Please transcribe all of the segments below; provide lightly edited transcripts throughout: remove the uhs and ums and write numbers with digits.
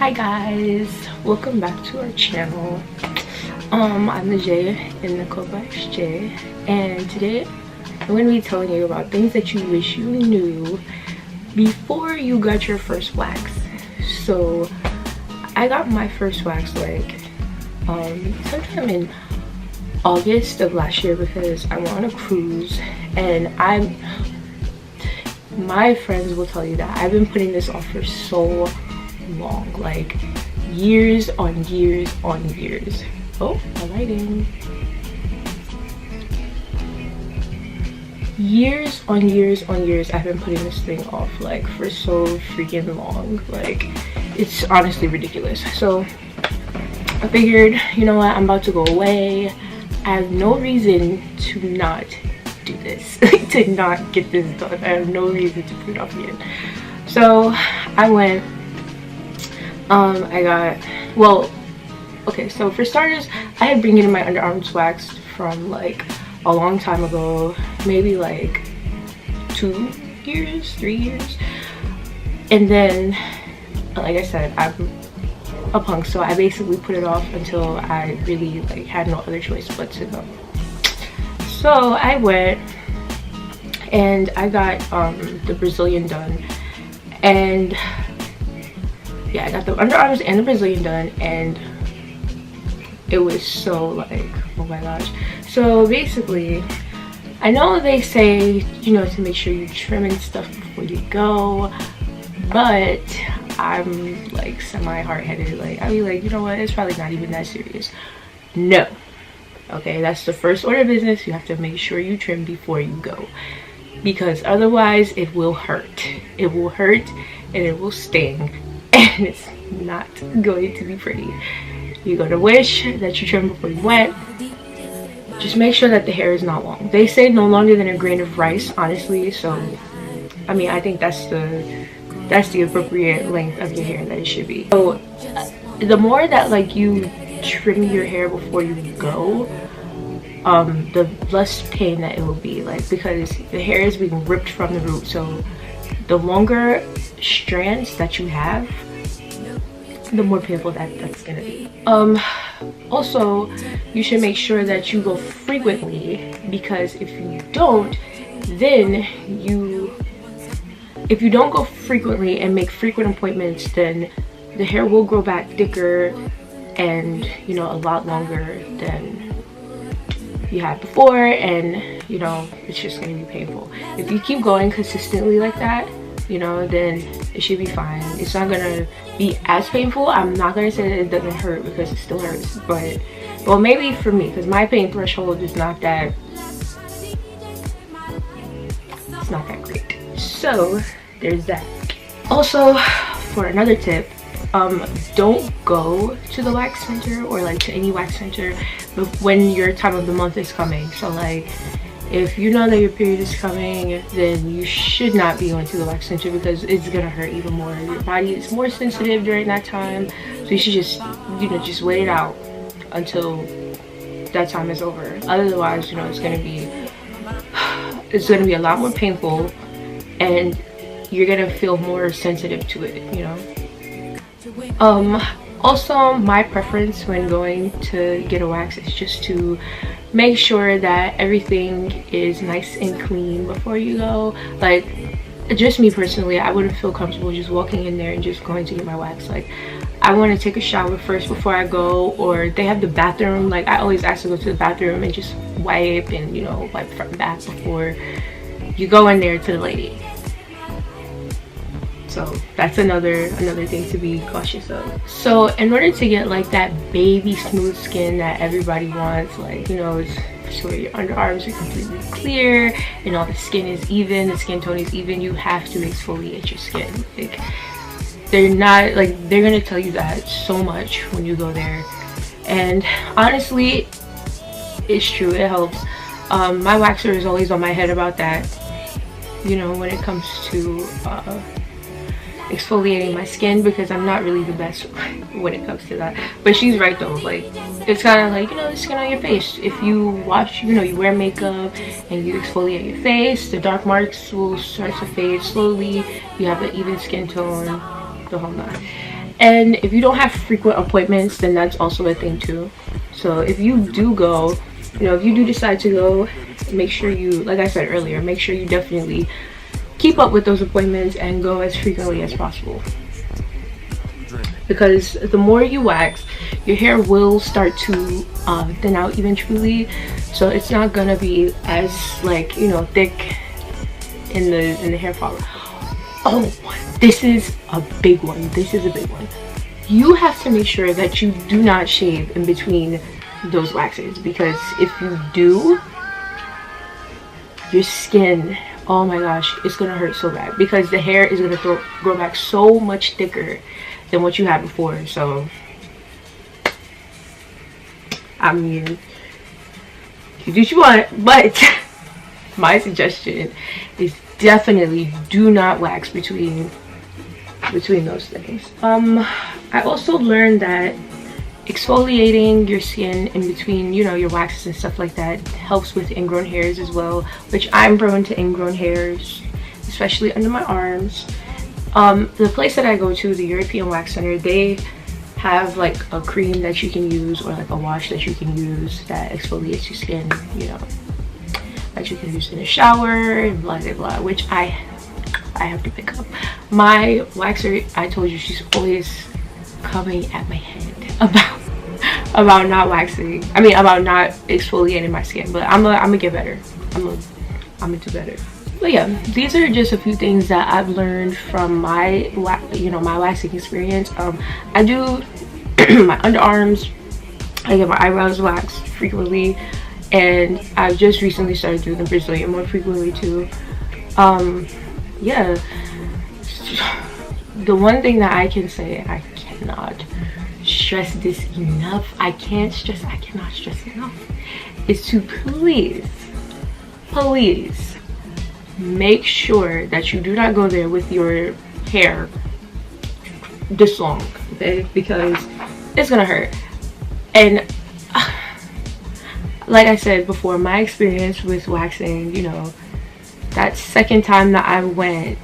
Hi guys, welcome back to our channel. I'm the J in the Kovacs J, and today I'm going to be telling you about things that you wish you knew before you got your first wax. So I got my first wax like sometime in August of last year because I went on a cruise, and my friends will tell you that I've been putting this off for so long, like years on years on years. Oh, my lighting. Years on years on years I've been putting this thing off like for so freaking long. Like, it's honestly ridiculous. So I figured, you know what, I'm about to go away. I have no reason to not do this, to not get this done. I have no reason to put it off again. So I went, I got, well, okay, so for starters, I had been getting my underarms waxed from like a long time ago, maybe like 2 years, 3 years. And then, like I said, I'm a punk, so I basically put it off until I really like had no other choice but to go. So I went and I got the Brazilian done, and yeah, I got the underarms and the Brazilian done, and it was so like, oh my gosh. So basically, I know they say, you know, to make sure you trim and stuff before you go, but I'm like semi hard-headed. Like, I'll be like, you know what, it's probably not even that serious. No. Okay, that's the first order of business. You have to make sure you trim before you go, because otherwise it will hurt. It will hurt and it will sting, and it's not going to be pretty. You're gonna wish that you trimmed before you went. Just make sure that the hair is not long. They say no longer than a grain of rice, honestly. So I mean, I think that's the appropriate length of your hair that it should be. So the more that like you trim your hair before you go, the less pain that it will be, like, because the hair is being ripped from the root. So the longer strands that you have, the more painful that's gonna be. Also, you should make sure that you go frequently, because if you don't, then if you don't go frequently and make frequent appointments, then the hair will grow back thicker and, you know, a lot longer than you had before, and, you know, it's just gonna be painful. If you keep going consistently like that, you know, then it should be fine. It's not gonna be as painful. I'm not gonna say that it doesn't hurt, because it still hurts, but, well, maybe for me, because my pain threshold is not that, it's not that great. So there's that. Also, for another tip, don't go to the wax center or like to any wax center when your time of the month is coming. So like, if you know that your period is coming, then you should not be going to the wax center, because it's gonna hurt even more. Your body is more sensitive during that time, so you should just, you know, just wait it out until that time is over. Otherwise, you know, it's gonna be a lot more painful, and you're gonna feel more sensitive to it, you know. Also, my preference when going to get a wax is just to make sure that everything is nice and clean before you go. Like, just me personally, I wouldn't feel comfortable just walking in there and just going to get my wax. Like, I want to take a shower first before I go, or they have the bathroom. Like, I always ask to go to the bathroom and just wipe and, you know, wipe front and back before you go in there to the lady. So that's another thing to be cautious of. So in order to get like that baby smooth skin that everybody wants, like, you know, it's so your underarms are completely clear and all the skin is even, the skin tone is even, you have to exfoliate your skin. Like, they're not, like, they're gonna tell you that so much when you go there, and honestly, it's true, it helps. My waxer is always on my head about that, you know, when it comes to exfoliating my skin, because I'm not really the best when it comes to that. But she's right though, like, it's kind of like, you know, the skin on your face. If you wash, you know, you wear makeup and you exfoliate your face, the dark marks will start to fade slowly. You have an even skin tone, the whole nine. And if you don't have frequent appointments, then that's also a thing too. So if you do go, you know, if you do decide to go, make sure you, like I said earlier, make sure you definitely keep up with those appointments and go as frequently as possible. Because the more you wax, your hair will start to thin out eventually. So it's not gonna be as, like, you know, thick in the hair follicle. Oh, this is a big one. This is a big one. You have to make sure that you do not shave in between those waxes, because if you do, your skin, oh my gosh, it's gonna hurt so bad, because the hair is gonna grow back so much thicker than what you had before. So I mean, you do what you want, but my suggestion is definitely do not wax between those things. I also learned that exfoliating your skin in between, you know, your waxes and stuff like that helps with ingrown hairs as well, which I'm prone to ingrown hairs, especially under my arms. The place that I go to, the European Wax Center, they have like a cream that you can use, or like a wash that you can use that exfoliates your skin, you know, that you can use in the shower and blah blah blah, which I have to pick up. My waxer, I told you, she's always coming at my head about not waxing, I mean about not exfoliating my skin, but I'm gonna get better. I'm gonna do better. But yeah, these are just a few things that I've learned from my, you know, my waxing experience. I do my underarms, I get my eyebrows waxed frequently, and I've just recently started doing the Brazilian more frequently too. Yeah, the one thing that I can say, I cannot stress this enough, I cannot stress enough, is to please make sure that you do not go there with your hair this long, okay? Because it's gonna hurt. And like I said before, my experience with waxing, you know, that second time that I went,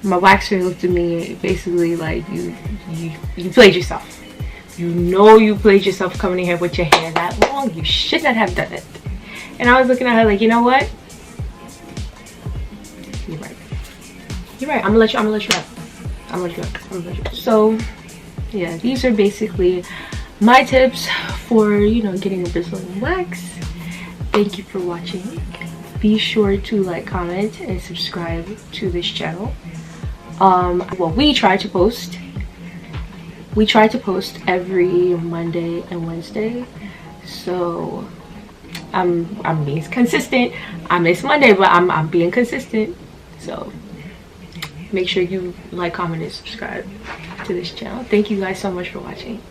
my waxer looked at me basically like, you played yourself. You know you played yourself coming in here with your hair that long. You should not have done it. And I was looking at her like, you know what? You're right. You're right. I'm gonna let you up. So yeah, these are basically my tips for, you know, getting a Brazilian wax. Thank you for watching. Be sure to like, comment, and subscribe to this channel. Well, we try to post every Monday and Wednesday, so I'm being consistent. I miss Monday, but I'm being consistent. So make sure you like, comment, and subscribe to this channel. Thank you guys so much for watching.